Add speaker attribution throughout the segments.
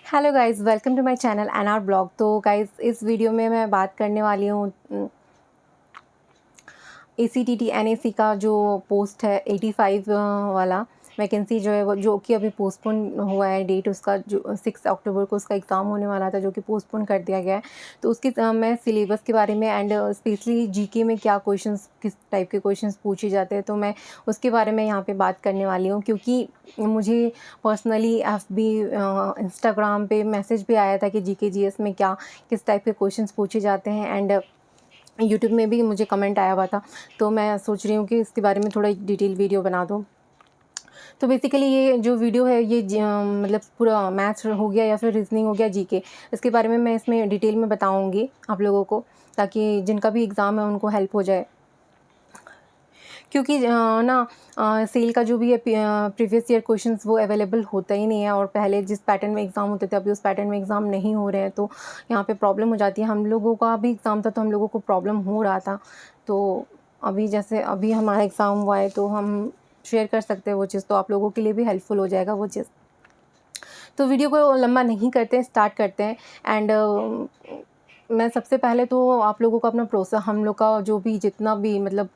Speaker 1: Hello guys, welcome to my channel N R blog. तो guys, इस video में मैं बात करने वाली हूँ ACTT NAC का जो पोस्ट है 85 वाला वैकेंसी जो है वो जो कि अभी पोस्टपोन हुआ है। डेट उसका जो 6 अक्टूबर को उसका एग्ज़ाम होने वाला था, जो कि पोस्टपोन कर दिया गया है। तो उसकी मैं सिलेबस के बारे में एंड स्पेशली जीके में क्या क्वेश्चंस, किस टाइप के क्वेश्चंस पूछे जाते हैं, तो मैं उसके बारे में यहाँ पे बात करने वाली हूँ। क्योंकि मुझे पर्सनली FB इंस्टाग्राम पे मैसेज भी आया था कि जीके जीएस में क्या किस टाइप के क्वेश्चंस पूछे जाते हैं, एंड यूट्यूब में भी मुझे कमेंट आया हुआ था। तो मैं सोच रही हूँ कि इसके बारे में थोड़ा एक डिटेल वीडियो बना दूँ। तो बेसिकली ये जो वीडियो है ये मतलब पूरा मैथ्स हो गया या फिर रीजनिंग हो गया, जीके, इसके बारे में मैं इसमें डिटेल में बताऊँगी आप लोगों को, ताकि जिनका भी एग्ज़ाम है उनको हेल्प हो जाए। क्योंकि सेल का जो भी है प्रीवियस ईयर क्वेश्चंस वो अवेलेबल होता ही नहीं है, और पहले जिस पैटर्न में एग्ज़ाम होते थे अभी उस पैटर्न में एग्ज़ाम नहीं हो रहे हैं, तो यहाँ पे प्रॉब्लम हो जाती है। हम लोगों का भी एग्ज़ाम था तो हम लोगों को प्रॉब्लम हो रहा था। तो अभी जैसे अभी हमारा एग्ज़ाम हुआ है तो हम शेयर कर सकते हैं वो चीज़, तो आप लोगों के लिए भी हेल्पफुल हो जाएगा वो चीज़। तो वीडियो को लंबा नहीं करते हैं, स्टार्ट करते हैं। एंड मैं सबसे पहले तो आप लोगों को अपना प्रोसेस, हम लोग का जो भी जितना भी मतलब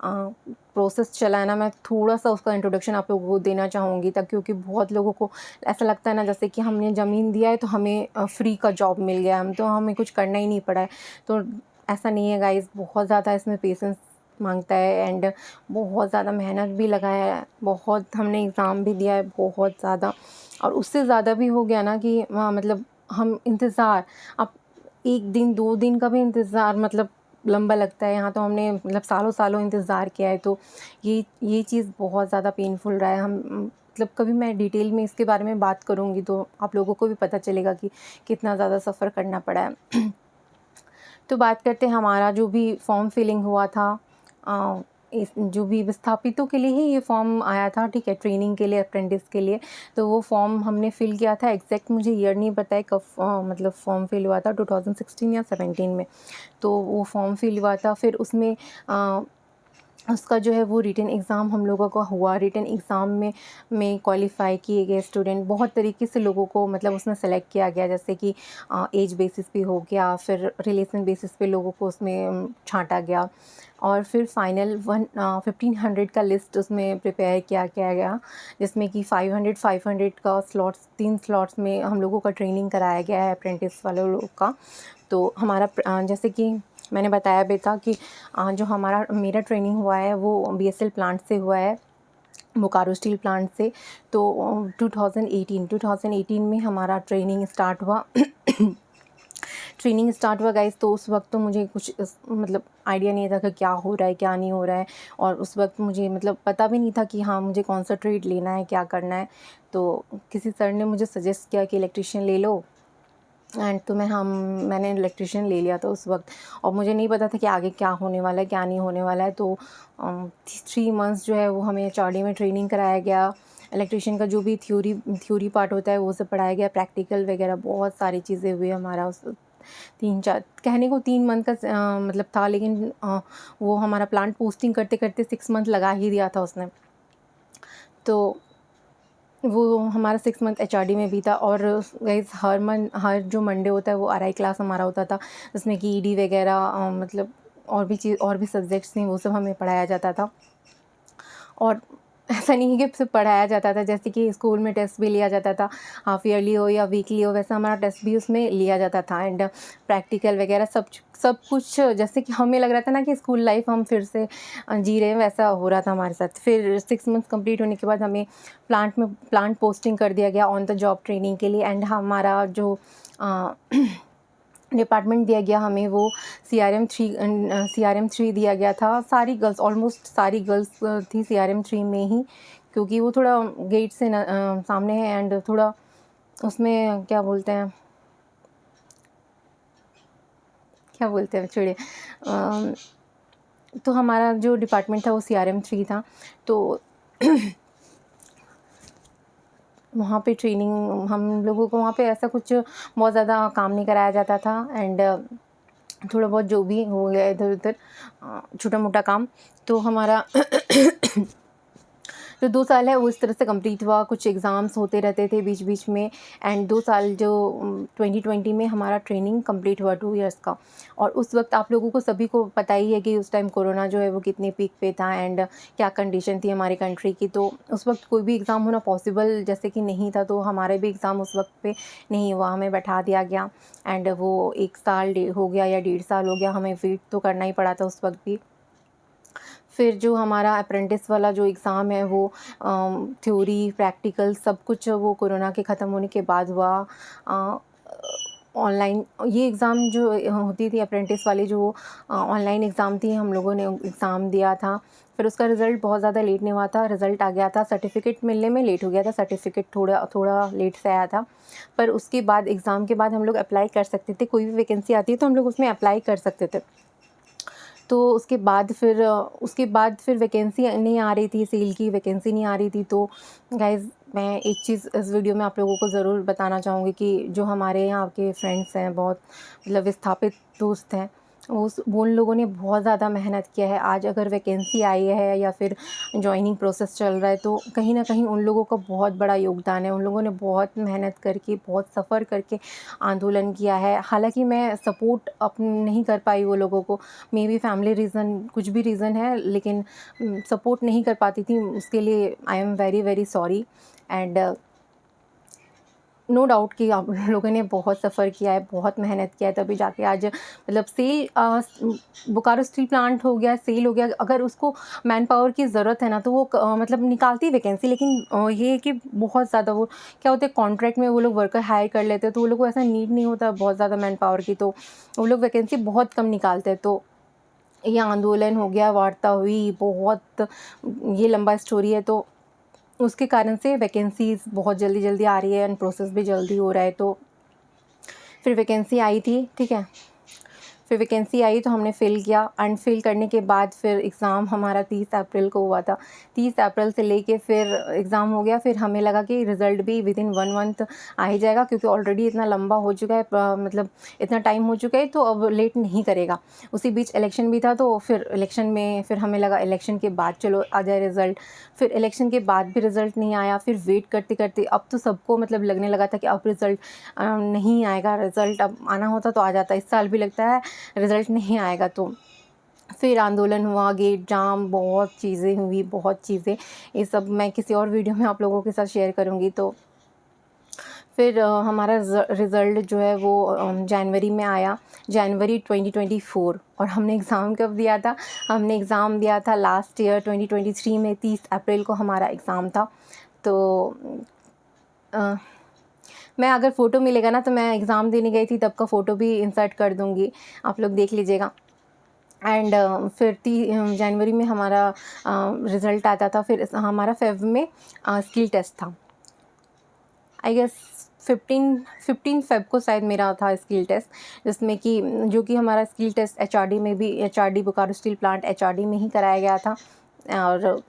Speaker 1: प्रोसेस चला है ना, मैं थोड़ा-सा उसका इंट्रोडक्शन आप लोगों को देना चाहूँगी, ताकि क्योंकि बहुत लोगों को ऐसा लगता है ना जैसे कि हमने ज़मीन दिया है तो हमें फ्री का जॉब मिल गया है, तो हमें कुछ करना ही नहीं पड़ा है। तो ऐसा नहीं है गाइज़, बहुत ज़्यादा इसमें पेशेंस माँगता है एंड बहुत ज़्यादा मेहनत भी लगाया है, बहुत हमने एग्ज़ाम भी दिया है बहुत ज़्यादा, और उससे ज़्यादा भी हो गया ना कि मतलब हम इंतज़ार, अब 1 दिन 2 दिन का भी इंतज़ार मतलब लंबा लगता है। यहाँ तो हमने मतलब सालों-सालों इंतज़ार किया है, तो ये चीज़ बहुत ज़्यादा पेनफुल रहा है। हम मतलब कभी मैं डिटेल में इसके बारे में बात करूँगी तो आप लोगों को भी पता चलेगा कि कितना ज़्यादा सफ़र करना पड़ा है। तो बात करते हैं हमारा जो भी फॉर्म फिलिंग हुआ था, इस जो भी विस्थापितों के लिए ही ये फॉर्म आया था, ठीक है, ट्रेनिंग के लिए, अप्रेंटिस के लिए। तो वो फॉर्म हमने फिल किया था, एग्जैक्ट मुझे ईयर नहीं पता है कब मतलब फॉर्म फिल हुआ था, 2016 या 17 में। तो वो फॉर्म फिल हुआ था, फिर उसमें उसका जो है वो रिटन एग्ज़ाम हम लोगों का हुआ। रिटन एग्ज़ाम में क्वालिफ़ाई किए गए स्टूडेंट बहुत तरीके से लोगों को मतलब उसमें सेलेक्ट किया गया, जैसे कि एज बेसिस पे हो गया, फिर रिलेशन बेसिस पे लोगों को उसमें छाँटा गया, और फिर फाइनल 1500 का लिस्ट उसमें प्रिपेयर किया गया, जिसमें कि 500 का स्लॉट्स, 3 स्लॉट्स में हम लोगों का ट्रेनिंग कराया गया है अप्रेंटिस वाले लोग का। तो हमारा जैसे कि मैंने बताया भी था कि जो मेरा ट्रेनिंग हुआ है वो BSL प्लांट से हुआ है, बोकारो स्टील प्लांट से। तो 2018 में हमारा ट्रेनिंग स्टार्ट हुआ। ट्रेनिंग स्टार्ट हुआ गाइस, तो उस वक्त तो मुझे कुछ मतलब आइडिया नहीं था कि क्या हो रहा है क्या नहीं हो रहा है, और उस वक्त मुझे मतलब पता भी नहीं था कि हाँ मुझे कौन सा ट्रेड लेना है, क्या करना है। तो किसी सर ने मुझे सजेस्ट किया कि इलेक्ट्रिशियन ले लो, एंड तो मैंने इलेक्ट्रिशियन ले लिया था उस वक्त, और मुझे नहीं पता था कि आगे क्या होने वाला है क्या नहीं होने वाला है। तो 3 मंथ्स जो है वो हमें HRD में ट्रेनिंग कराया गया। इलेक्ट्रिशियन का जो भी थ्योरी पार्ट होता है वो सब पढ़ाया गया, प्रैक्टिकल वगैरह बहुत सारी चीज़ें हुई हमारा उस 3-4 कहने को 3 मंथ का मतलब था, लेकिन वो हमारा प्लांट पोस्टिंग करते करते 6 मंथ लगा ही दिया था उसने। तो वो हमारा 6 मंथ HRD में भी था। और गाइस, हर जो मंडे होता है वो RI क्लास हमारा होता था, जिसमें कि ED वगैरह मतलब और भी सब्जेक्ट्स थी, वो सब हमें पढ़ाया जाता था। और ऐसा नहीं है कि सिर्फ पढ़ाया जाता था, जैसे कि स्कूल में टेस्ट भी लिया जाता था, हाफ ईयरली हो या वीकली हो, वैसा हमारा टेस्ट भी उसमें लिया जाता था, एंड प्रैक्टिकल वगैरह सब कुछ जैसे कि हमें लग रहा था ना कि स्कूल लाइफ हम फिर से जी रहे हैं, वैसा हो रहा था हमारे साथ। फिर 6 मंथ कंप्लीट होने के बाद हमें प्लांट पोस्टिंग कर दिया गया ऑन द जॉब ट्रेनिंग के लिए, एंड हमारा जो डिपार्टमेंट दिया गया हमें वो CRM3 दिया गया था। सारी गर्ल्स, ऑलमोस्ट सारी गर्ल्स थी CRM3 में ही, क्योंकि वो थोड़ा गेट से सामने है, एंड थोड़ा उसमें क्या बोलते हैं छोड़िए। तो हमारा जो डिपार्टमेंट था वो CRM3 था। तो वहाँ पे ट्रेनिंग हम लोगों को वहाँ पे ऐसा कुछ बहुत ज़्यादा काम नहीं कराया जाता था, एंड थोड़ा बहुत जो भी हो गया इधर उधर छोटा मोटा काम। तो हमारा जो 2 साल है वो इस तरह से कंप्लीट हुआ। कुछ एग्ज़ाम्स होते रहते थे बीच-बीच में, एंड 2 साल जो 2020 में हमारा ट्रेनिंग कंप्लीट हुआ 2 इयर्स का। और उस वक़्त आप लोगों को सभी को पता ही है कि उस टाइम कोरोना जो है वो कितने पीक पे था, एंड क्या कंडीशन थी हमारी कंट्री की। तो उस वक़्त कोई भी एग्ज़ाम होना पॉसिबल जैसे कि नहीं था, तो हमारे भी एग्ज़ाम उस वक़्त पे नहीं हुआ, हमें बैठा दिया गया। एंड वो 1 साल हो गया या 1.5 साल हो गया, हमें वेट तो करना ही पड़ा था उस वक़्त भी। फिर जो हमारा अप्रेंटिस वाला जो एग्ज़ाम है वो थ्योरी, प्रैक्टिकल सब कुछ वो कोरोना के ख़त्म होने के बाद हुआ। ऑनलाइन ये एग्ज़ाम जो होती थी अप्रेंटिस वाली, जो ऑनलाइन एग्ज़ाम थी, हम लोगों ने एग्ज़ाम दिया था। फिर उसका रिज़ल्ट बहुत ज़्यादा लेट नहीं हुआ था, रिज़ल्ट आ गया था, सर्टिफ़िकेट मिलने में लेट हो गया था, सर्टिफ़िकेट थोड़ा लेट से आया था। पर उसके बाद एग्ज़ाम के बाद हम लोग अप्लाई कर सकते थे, कोई भी वैकेंसी आती है तो हम लोग उसमें अप्लाई कर सकते थे। तो उसके बाद फिर वैकेंसी नहीं आ रही थी, सेल की वैकेंसी नहीं आ रही थी। तो गाइज़ मैं एक चीज़ इस वीडियो में आप लोगों को ज़रूर बताना चाहूँगी कि जो हमारे यहाँ के फ्रेंड्स हैं, बहुत मतलब विस्थापित दोस्त हैं, वो उन लोगों ने बहुत ज़्यादा मेहनत किया है। आज अगर वैकेंसी आई है या फिर जॉइनिंग प्रोसेस चल रहा है, तो कहीं न कहीं उन लोगों का बहुत बड़ा योगदान है। उन लोगों ने बहुत मेहनत करके, बहुत सफ़र करके आंदोलन किया है। हालाँकि मैं सपोर्ट नहीं कर पाई वो लोगों को, मेबी फैमिली रीज़न, कुछ भी रीज़न है, लेकिन सपोर्ट नहीं कर पाती थी, उसके लिए I am very very sorry. And no doubt कि आप लोगों ने बहुत सफ़र किया है, बहुत मेहनत किया है, तभी जाके आज मतलब बोकारो स्टील प्लांट हो गया, सेल हो गया। अगर उसको मैन पावर की ज़रूरत है ना, तो वो मतलब निकालती है वैकेंसी, लेकिन ये है कि बहुत ज़्यादा वो क्या होता है, कॉन्ट्रैक्ट में वो लोग वर्कर हायर कर लेते हैं, तो वो लोग को ऐसा नीड नहीं होता बहुत ज़्यादा मैन पावर की, तो वो लोग वैकेंसी बहुत कम निकालते हैं। तो ये आंदोलन हो गया, वार्ता हुई, बहुत ये लंबा स्टोरी है। तो उसके कारण से वैकेंसीज़ बहुत जल्दी-जल्दी आ रही है, एंड प्रोसेस भी जल्दी हो रहा है। तो फिर वैकेंसी आई थी, ठीक है। फिर वैकेंसी आई तो हमने फ़िल किया, एंड फ़िल करने के बाद फिर एग्ज़ाम हमारा 30 अप्रैल को हुआ था। 30 अप्रैल से लेके फिर एग्ज़ाम हो गया। फिर हमें लगा कि रिज़ल्ट भी विदिन 1 मंथ आ ही जाएगा, क्योंकि ऑलरेडी इतना लंबा हो चुका है, मतलब इतना टाइम हो चुका है, तो अब लेट नहीं करेगा। उसी बीच इलेक्शन भी था, तो फिर इलेक्शन में फिर हमें लगा इलेक्शन के बाद चलो आ जाए रिज़ल्ट। फिर इलेक्शन के बाद भी रिज़ल्ट नहीं आया। फिर वेट करते-करते अब तो सबको मतलब लगने लगा था कि अब रिज़ल्ट नहीं आएगा, रिज़ल्ट अब आना होता तो आ जाता। इस साल भी लगता है रिज़ल्ट नहीं आएगा। तो फिर आंदोलन हुआ, गेट जाम, बहुत चीज़ें हुई, बहुत चीज़ें। ये सब मैं किसी और वीडियो में आप लोगों के साथ शेयर करूँगी। तो फिर हमारा रिज़ल्ट जो है वो जनवरी में आया, जनवरी 2024। और हमने एग्ज़ाम कब दिया था? हमने एग्ज़ाम दिया था लास्ट ईयर 2023 में, 30 अप्रैल को हमारा एग्ज़ाम था। तो अ, मैं अगर फ़ोटो मिलेगा ना, तो मैं एग्ज़ाम देने गई थी तब का फ़ोटो भी इंसर्ट कर दूँगी, आप लोग देख लीजिएगा। एंड फिर जनवरी में हमारा रिज़ल्ट आता था। फिर हमारा फ़ेब में स्किल टेस्ट था। आई गेस 15 फ़ेब को शायद मेरा था स्किल टेस्ट, जिसमें कि जो कि हमारा स्किल टेस्ट एचआरडी में भी, HRD Bokaro steel plant HRD में ही कराया गया था। और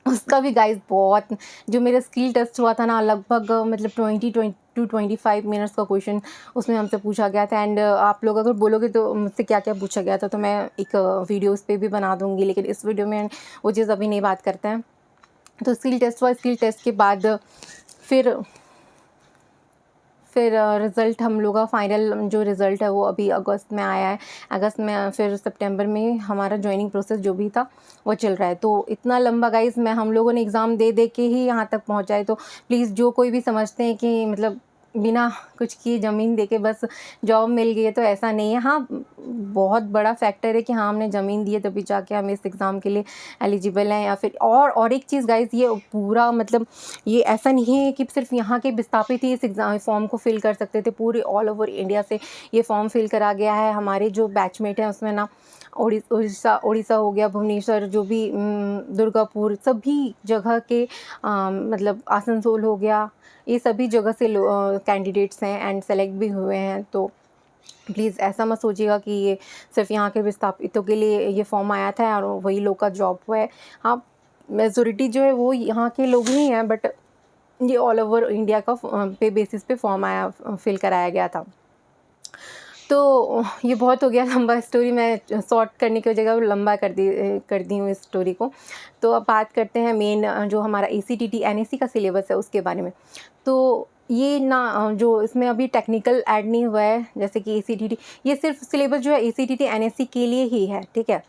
Speaker 1: उसका भी गाइस बहुत, जो मेरा स्किल टेस्ट हुआ था ना, लगभग मतलब 20 टू 25 मिनट्स का क्वेश्चन उसमें हमसे पूछा गया था। एंड आप लोग अगर बोलोगे तो मुझसे क्या क्या पूछा गया था, तो मैं एक वीडियो उस पर भी बना दूंगी, लेकिन इस वीडियो में वो चीज़ अभी नहीं बात करते हैं। तो स्किल टेस्ट हुआ, स्किल टेस्ट के बाद फिर रिज़ल्ट हम लोग का फाइनल जो रिज़ल्ट है वो अभी अगस्त में आया है। अगस्त में, फिर सितंबर में हमारा जॉइनिंग प्रोसेस जो भी था वो चल रहा है। तो इतना लंबा गाइज़, मैं हम लोगों ने एग्ज़ाम दे दे के ही यहाँ तक पहुँचा है। तो प्लीज़ जो कोई भी समझते हैं कि मतलब बिना कुछ किए ज़मीन दे के बस जॉब मिल गई है, तो ऐसा नहीं है। हाँ, बहुत बड़ा फैक्टर है कि हाँ, हमने ज़मीन दी है तभी जाके हम इस एग्ज़ाम के लिए एलिजिबल हैं। या फिर और एक चीज़ गाइज़, ये पूरा मतलब ये ऐसा नहीं है कि सिर्फ यहाँ के विस्थापित ही इस एग्ज़ाम फॉर्म को फिल कर सकते थे, पूरे ऑल ओवर इंडिया से ये फॉर्म फिल करा गया है। हमारे जो बैचमेट हैं उसमें ना उड़ीसा हो गया, भुवनेश्वर, जो भी दुर्गापुर, सभी जगह के मतलब आसनसोल हो गया, ये सभी जगह से कैंडिडेट्स हैं एंड सेलेक्ट भी हुए हैं। तो प्लीज़ ऐसा मत सोचिएगा कि ये सिर्फ यहाँ के विस्थापितों के लिए ये फॉर्म आया था और वही लोग का जॉब हुआ है। हाँ, मेजॉरिटी जो है वो यहाँ के लोग ही हैं, बट ये ऑल ओवर इंडिया का पे बेसिस पे फॉर्म आया, फिल कराया गया था। तो ये बहुत हो गया लंबा स्टोरी, मैं शॉर्ट करने की जगह लंबा कर दी हूँ इस स्टोरी को। तो अब बात करते हैं मेन जो हमारा ACTT NAC का सिलेबस है उसके बारे में। तो ये ना जो इसमें अभी टेक्निकल ऐड नहीं हुआ है, जैसे कि ACTT, ये सिर्फ सिलेबस जो है ACTT NAC के लिए ही है, ठीक है।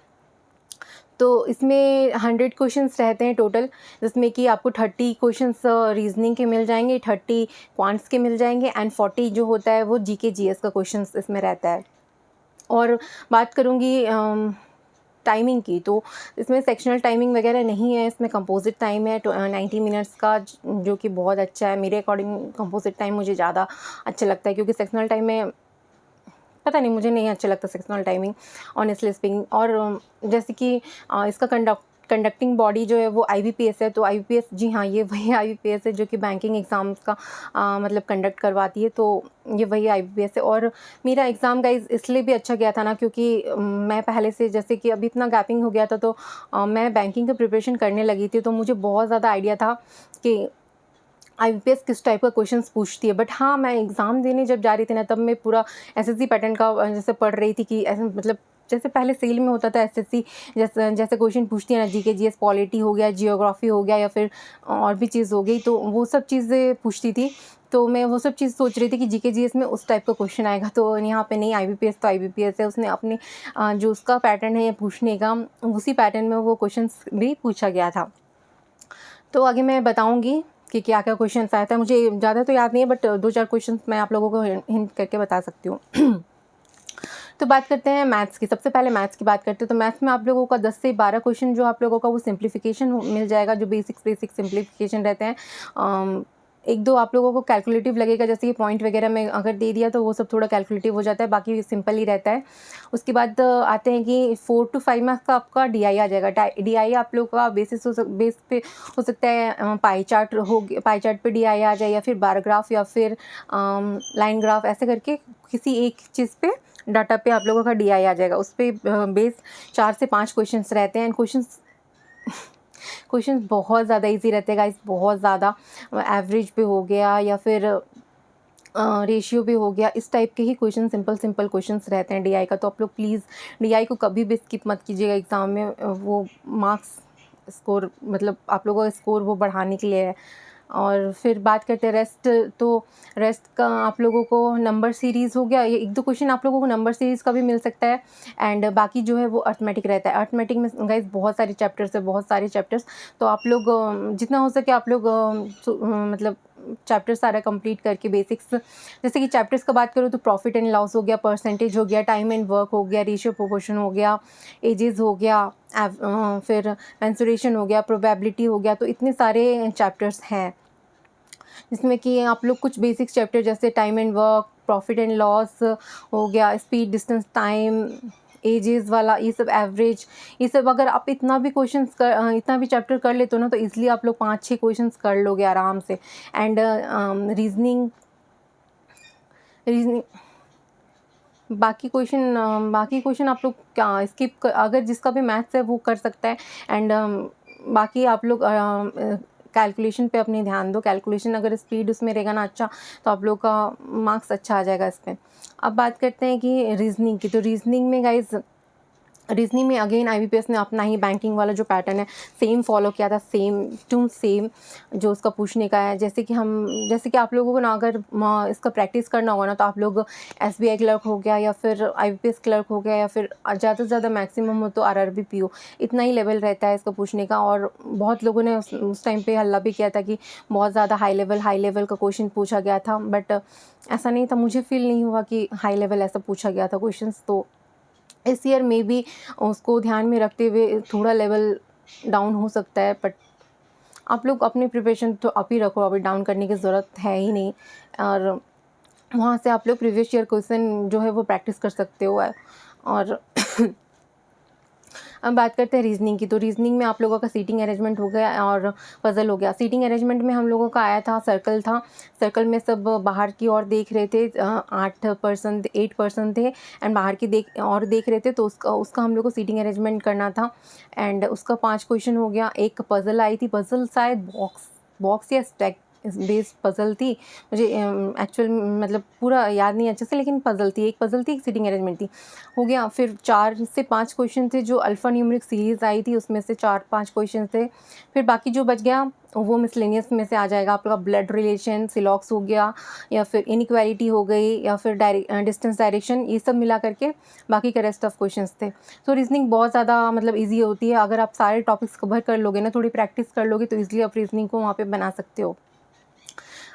Speaker 1: तो इसमें 100 क्वेश्चंस रहते हैं टोटल, जिसमें कि आपको 30 क्वेश्चंस रीजनिंग के मिल जाएंगे, 30 क्वांट्स के मिल जाएंगे, एंड 40 जो होता है वो GK GS का क्वेश्चंस इसमें रहता है। और बात करूँगी टाइमिंग की, तो इसमें सेक्शनल टाइमिंग वगैरह नहीं है, इसमें कंपोजिट टाइम है 90 मिनट्स का, जो कि बहुत अच्छा है। मेरे अकॉर्डिंग कंपोजिट टाइम मुझे ज़्यादा अच्छा लगता है, क्योंकि सेक्शनल टाइम में पता नहीं, मुझे नहीं अच्छा लगता सेक्शनल टाइमिंग ऑनेस्टली स्पीकिंग। और जैसे कि इसका कंडक्टिंग बॉडी जो है वो IBPS है। तो IBPS, जी हाँ, ये वही IBPS है जो कि बैंकिंग एग्ज़ाम्स का मतलब कंडक्ट करवाती है। तो ये वही IBPS है। और मेरा एग्ज़ाम गाइस इसलिए भी अच्छा गया था ना, क्योंकि मैं पहले से, जैसे कि अभी इतना गैपिंग हो गया था, तो मैं बैंकिंग की प्रिपरेशन करने लगी थी, तो मुझे बहुत ज़्यादा आइडिया था कि IBPS किस टाइप का क्वेश्चंस पूछती है। बट हाँ, मैं एग्ज़ाम देने जब जा रही थी ना, तब मैं पूरा SSC पैटर्न का जैसे पढ़ रही थी कि ऐसे मतलब जैसे पहले सेल में होता था SSC, जैसे जैसे क्वेश्चन पूछती है ना, GK GS, पॉलिटी हो गया, जियोग्राफी हो गया, या फिर और भी चीज़ हो गई, तो वो सब चीज़ें पूछती थी। तो मैं वो सब चीज़ सोच रही थी कि GK GS में उस टाइप का क्वेश्चन आएगा। तो यहाँ पे नहीं, IBPS तो IBPS है, उसने अपने जो उसका पैटर्न है पूछने का, उसी पैटर्न में वो क्वेश्चन भी पूछा गया था। तो आगे मैं बताऊँगी कि क्या-क्या क्वेश्चंस आया था। मुझे ज़्यादा तो याद नहीं है, बट 2-4 क्वेश्चंस मैं आप लोगों को हिंट करके बता सकती हूँ। तो बात करते हैं मैथ्स की। सबसे पहले मैथ्स की बात करते हैं, तो मैथ्स में आप लोगों का 10 से 12 क्वेश्चन जो आप लोगों का वो सिम्प्लीफिकेशन मिल जाएगा, जो बेसिक सिम्प्लीफिकेशन रहते हैं। 1-2 आप लोगों को कैलकुलेटिव लगेगा, जैसे कि पॉइंट वगैरह में अगर दे दिया तो वो सब थोड़ा कैलकुलेटिव हो जाता है, बाकी सिंपल ही रहता है। उसके बाद आते हैं कि 4 to 5 मार्क्स का आपका DI आ जाएगा। DI आप लोग का बेस पे हो सकता है, पाई चार्ट पाई चार्ट पे DI आ जाए, या फिर बार ग्राफ, या फिर लाइन ग्राफ, ऐसे करके किसी एक चीज़ पे डाटा पे आप लोगों का DI आ जाएगा। उस पे बेस 4 से 5 क्वेश्चंस रहते हैं। एंड क्वेश्चंस बहुत ज़्यादा इजी रहते हैं गाइस, बहुत ज़्यादा। एवरेज पे हो गया, या फिर रेशियो पे हो गया, इस टाइप के ही क्वेश्चन, सिंपल क्वेश्चंस रहते हैं DI का। तो आप लोग प्लीज़ DI को कभी भी स्किप मत कीजिएगा एग्ज़ाम में। वो मार्क्स स्कोर, मतलब आप लोगों का स्कोर वो बढ़ाने के लिए है। और फिर बात करते हैं रेस्ट। तो रेस्ट का आप लोगों को नंबर सीरीज़ हो गया, ये 1-2 क्वेश्चन आप लोगों को नंबर सीरीज़ का भी मिल सकता है। एंड बाकी जो है वो अर्थमेटिक रहता है। अर्थमेटिक में गाइस बहुत सारे चैप्टर्स है, बहुत सारे चैप्टर्स। तो आप लोग जितना हो सके आप लोग मतलब चैप्टर सारा कंप्लीट करके बेसिक्स, जैसे कि चैप्टर्स का बात करूँ तो प्रॉफिट एंड लॉस हो गया, परसेंटेज हो गया, टाइम एंड वर्क हो गया, रेशियो प्रोपोर्शन हो गया, एजेस हो गया, फिर मेंसुरेशन हो गया, प्रोबेबिलिटी हो गया। तो इतने सारे चैप्टर्स हैं, जिसमें कि आप लोग कुछ बेसिक चैप्टर जैसे time and work, profit and loss हो गया, स्पीड, डिस्टेंस, टाइम, एजेस वाला, ये सब एवरेज, ये सब अगर आप इतना भी इतना भी चैप्टर कर लेते हो ना, तो इसलिए आप लोग 5-6 क्वेश्चंस कर लोगे आराम से। एंड रीजनिंग रीजनिंग बाकी क्वेश्चन आप लोग क्या स्किप, अगर जिसका भी मैथ्स है वो कर सकता है। एंड बाकी आप लोग कैलकुलेशन पे अपनी ध्यान दो। कैलकुलेशन अगर स्पीड उसमें रहेगा ना अच्छा, तो आप लोग का मार्क्स अच्छा आ जाएगा इस पे। अब बात करते हैं कि रीजनिंग की। तो रीजनिंग में गाइज, रीजनिंग में अगेन IBPS ने अपना ही बैंकिंग वाला जो पैटर्न है सेम फॉलो किया था, सेम टू सेम जो उसका पूछने का है। जैसे कि आप लोगों को ना अगर इसका प्रैक्टिस करना होगा ना, तो आप लोग SBI क्लर्क हो गया, या फिर IBPS क्लर्क हो गया, या फिर ज़्यादा से ज़्यादा मैक्सिमम हो तो RRB PO, इतना ही लेवल रहता है इसका पूछने का। और बहुत लोगों ने उस टाइम पे हल्ला भी किया था कि बहुत ज़्यादा हाई लेवल का क्वेश्चन पूछा गया था, बट ऐसा नहीं था। मुझे फील नहीं हुआ कि हाई लेवल ऐसा पूछा गया था क्वेश्चन। तो इस ईयर में भी उसको ध्यान में रखते हुए थोड़ा लेवल डाउन हो सकता है, बट आप लोग अपनी प्रिपरेशन तो अप ही रखो, अभी डाउन करने की ज़रूरत है ही नहीं। और वहाँ से आप लोग प्रीवियस ईयर क्वेश्चन जो है वो प्रैक्टिस कर सकते हो। और अब बात करते हैं रीजनिंग की। तो रीजनिंग में आप लोगों का सीटिंग अरेंजमेंट हो गया और पज़ल हो गया। सीटिंग अरेंजमेंट में हम लोगों का आया था सर्कल था। सर्कल में सब बाहर की ओर देख रहे थे, 8 पर्सन थे, एंड बाहर की देख रहे थे। तो उसका हम लोग को सीटिंग अरेंजमेंट करना था। एंड उसका 5 क्वेश्चन हो गया। एक पज़ल आई थी, पज़ल शायद बॉक्स या बेस्ड पज़ल थी। मुझे एक्चुअल मतलब पूरा याद नहीं अच्छे से, लेकिन पज़ल थी, एक पज़ल थी, एक सीटिंग अरेंजमेंट थी। हो गया। फिर 4 से 5 क्वेश्चन थे जो अल्फ़ा न्यूमेरिक सीरीज़ आई थी, उसमें से 4-5 क्वेश्चन थे। फिर बाकी जो बच गया वो मिसलेनियस में से आ जाएगा आपका ब्लड रिलेशन, सिलॉक्स हो गया, या फिर इनइक्वालिटी हो गई, या फिर डिस्टेंस डायरेक्शन, ये सब मिला करके बाकी के रेस्ट ऑफ क्वेश्चंस थे। तो रीज़निंग बहुत ज़्यादा मतलब ईज़ी होती है, अगर आप सारे टॉपिक्स कवर कर लोगे ना, थोड़ी प्रैक्टिस कर लोगे तो ईज़िली आप रीज़निंग को वहाँ पे बना सकते हो।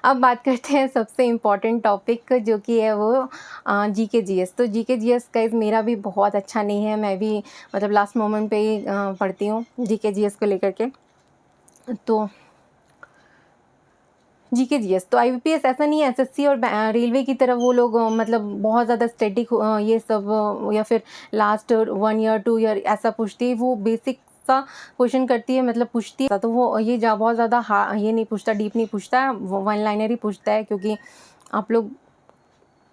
Speaker 1: अब बात करते हैं सबसे इम्पॉर्टेंट टॉपिक जो कि है वो जीके जीएस। तो जीके जीएस गाइस मेरा भी बहुत अच्छा नहीं है, मैं भी मतलब लास्ट मोमेंट पे ही पढ़ती हूँ जीके जीएस को लेकर के। तो जीके जीएस तो आईबीपीएस ऐसा नहीं है एसएससी और रेलवे की तरह वो लोग मतलब बहुत ज़्यादा स्टैटिक ये सब या फिर लास्ट 1 ईयर 2 ईयर ऐसा पूछती है। वो बेसिक सा क्वेश्चन करती है, मतलब पूछती है, तो वो ये बहुत ज़्यादा ये नहीं पूछता, डीप नहीं पूछता है, वन लाइनर ही पूछता है। क्योंकि आप लोग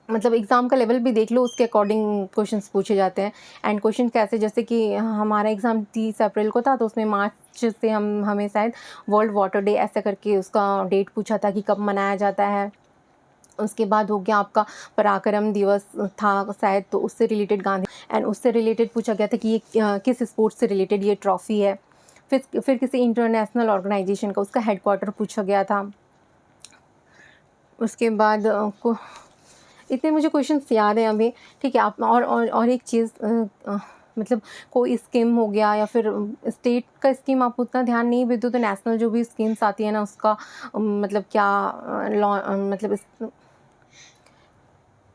Speaker 1: मतलब एग्ज़ाम का लेवल भी देख लो, उसके अकॉर्डिंग क्वेश्चंस पूछे जाते हैं। एंड क्वेश्चन कैसे, जैसे कि हमारा एग्ज़ाम 30 अप्रैल को था, तो उसमें मार्च से हमें शायद वर्ल्ड वाटर डे ऐसा करके उसका डेट पूछा था कि कब मनाया जाता है। उसके बाद हो गया आपका पराक्रम दिवस था शायद, तो उससे रिलेटेड गांधी एंड उससे रिलेटेड पूछा गया था कि ये किस स्पोर्ट्स से रिलेटेड ये ट्रॉफ़ी है। फिर किसी इंटरनेशनल ऑर्गेनाइजेशन का उसका हेडक्वार्टर पूछा गया था। उसके बाद इतने मुझे क्वेश्चंस याद हैं अभी, ठीक है। आप और एक चीज़ मतलब कोई स्कीम हो गया या फिर स्टेट का स्कीम आप उतना ध्यान नहीं भी दो तो नेशनल जो भी स्कीम्स आती है ना उसका मतलब क्या मतलब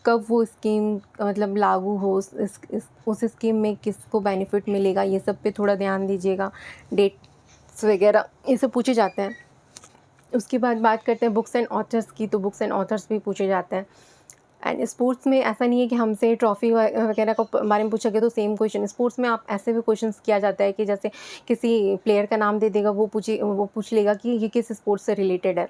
Speaker 1: कब वो स्कीम मतलब लागू हो, उस स्कीम में किसको बेनिफिट मिलेगा, ये सब पे थोड़ा ध्यान दीजिएगा। डेट्स वगैरह ये सब पूछे जाते हैं। उसके बाद बात करते हैं बुक्स एंड ऑथर्स की, तो बुक्स एंड ऑथर्स भी पूछे जाते हैं। एंड स्पोर्ट्स में ऐसा नहीं है कि हमसे ट्रॉफ़ी वगैरह का बारे में पूछा गया तो सेम क्वेश्चन, स्पोर्ट्स में आप ऐसे भी क्वेश्चंस किया जाता है कि जैसे किसी प्लेयर का नाम दे देगा, वो पूछ लेगा कि ये किस स्पोर्ट्स से रिलेटेड है।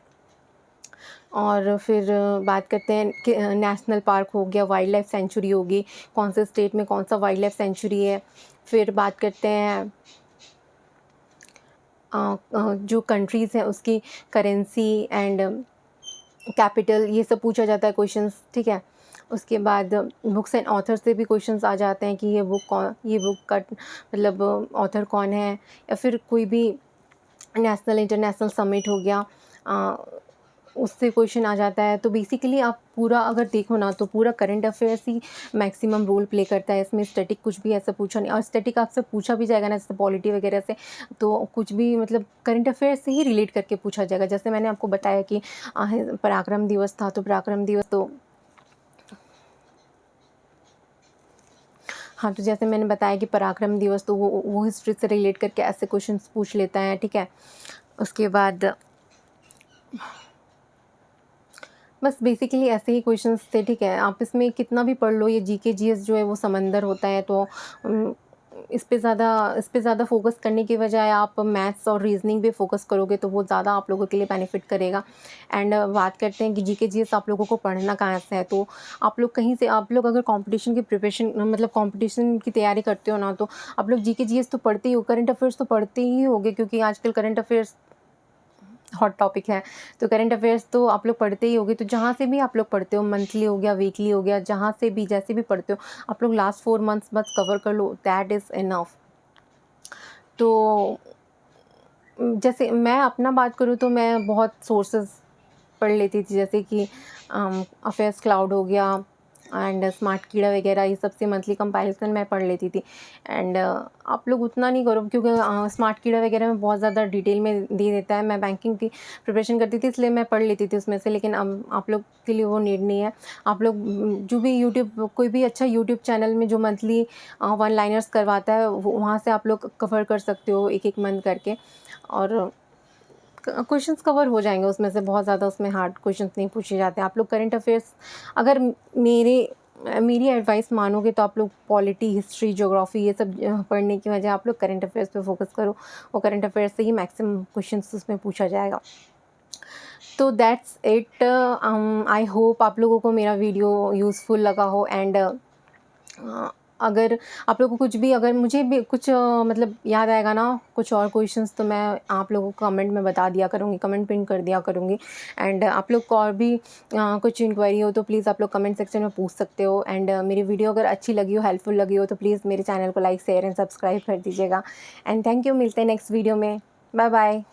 Speaker 1: और फिर बात करते हैं कि नेशनल पार्क हो गया, वाइल्ड लाइफ सेंचुरी होगी, कौन से स्टेट में कौन सा वाइल्ड लाइफ सेंचुरी है। फिर बात करते हैं जो कंट्रीज़ हैं उसकी करेंसी एंड कैपिटल, ये सब पूछा जाता है क्वेश्चंस, ठीक है। उसके बाद बुक्स एंड ऑथर से भी क्वेश्चंस आ जाते हैं कि ये बुक का मतलब ऑथर कौन है, या फिर कोई भी नेशनल इंटरनेशनल समिट हो गया, उससे क्वेश्चन आ जाता है। तो बेसिकली आप पूरा अगर देखो ना तो पूरा करंट अफेयर्स ही मैक्सिमम रोल प्ले करता है इसमें। स्टैटिक कुछ भी ऐसा पूछा नहीं, और स्टैटिक आपसे पूछा भी जाएगा ना जैसे पॉलिटी वगैरह से, तो कुछ भी मतलब करंट अफेयर्स से ही रिलेट करके पूछा जाएगा। जैसे मैंने आपको बताया कि पराक्रम दिवस था, तो पराक्रम दिवस तो हाँ, तो जैसे मैंने बताया कि पराक्रम दिवस तो वो हिस्ट्री से रिलेट करके ऐसे क्वेश्चंस पूछ लेता है, ठीक है। उसके बाद बस बेसिकली ऐसे ही क्वेश्चंस थे, ठीक है। आप इसमें कितना भी पढ़ लो, ये जीके जीएस जो है वो समंदर होता है, तो इस पे ज़्यादा फोकस करने की बजाय आप मैथ्स और रीजनिंग पे फोकस करोगे तो वो ज़्यादा आप लोगों के लिए बेनिफिट करेगा। एंड बात करते हैं कि जीके जीएस आप लोगों को पढ़ना कहाँ से है, तो आप लोग अगर कंपटीशन की प्रिपरेशन मतलब कंपटीशन की तैयारी करते हो ना, तो आप लोग जीके जीएस तो पढ़ते ही हो, करंट अफेयर्स तो पढ़ते ही होगे, क्योंकि आजकल करंट अफेयर्स हॉट टॉपिक है। तो करंट अफेयर्स तो आप लोग पढ़ते ही होगे, तो जहाँ से भी आप लोग पढ़ते हो, मंथली हो गया, वीकली हो गया, जहाँ से भी जैसे भी पढ़ते हो, आप लोग लास्ट 4 मंथ्स बस कवर कर लो, दैट इज़ इनफ। तो जैसे मैं अपना बात करूँ तो मैं बहुत सोर्सेस पढ़ लेती थी, जैसे कि अफेयर्स क्लाउड हो गया एंड स्मार्ट कीड़ा वगैरह, ये सबसे मंथली कंपारिजन मैं पढ़ लेती थी। एंड आप लोग उतना नहीं करो, क्योंकि स्मार्ट कीड़ा वगैरह में बहुत ज़्यादा डिटेल में दे देता है। मैं बैंकिंग की प्रिपरेशन करती थी इसलिए मैं पढ़ लेती थी उसमें से, लेकिन अब आप लोग के लिए वो नीड नहीं है। आप लोग जो भी कोई भी अच्छा यूट्यूब चैनल में जो मंथली वन लाइनर्स करवाता है, वहाँ से आप लोग कवर कर सकते हो एक मंथ करके, और क्वेश्चंस कवर हो जाएंगे उसमें से। बहुत ज़्यादा उसमें हार्ड क्वेश्चंस नहीं पूछे जाते। आप लोग करंट अफेयर्स अगर मेरी एडवाइस मानोगे तो आप लोग पॉलिटी, हिस्ट्री, ज्योग्राफी ये सब पढ़ने की वजह आप लोग करंट अफेयर्स पे फोकस करो। वो करंट अफेयर्स से ही मैक्सिमम क्वेश्चंस उसमें पूछा जाएगा। तो दैट्स इट। आई होप आप लोगों को मेरा वीडियो यूज़फुल लगा हो। एंड अगर आप लोगों को कुछ भी, अगर मुझे भी कुछ मतलब याद आएगा ना कुछ और क्वेश्चंस, तो मैं आप लोगों को कमेंट में बता दिया करूँगी, कमेंट पिन कर दिया करूँगी। एंड आप लोग को और भी कुछ इंक्वायरी हो तो प्लीज़ आप लोग कमेंट सेक्शन में पूछ सकते हो। एंड मेरी वीडियो अगर अच्छी लगी हो, हेल्पफुल लगी हो, तो प्लीज़ मेरे चैनल को लाइक शेयर एंड सब्सक्राइब कर दीजिएगा। एंड थैंक यू, मिलते हैं नेक्स्ट वीडियो में। Bye bye.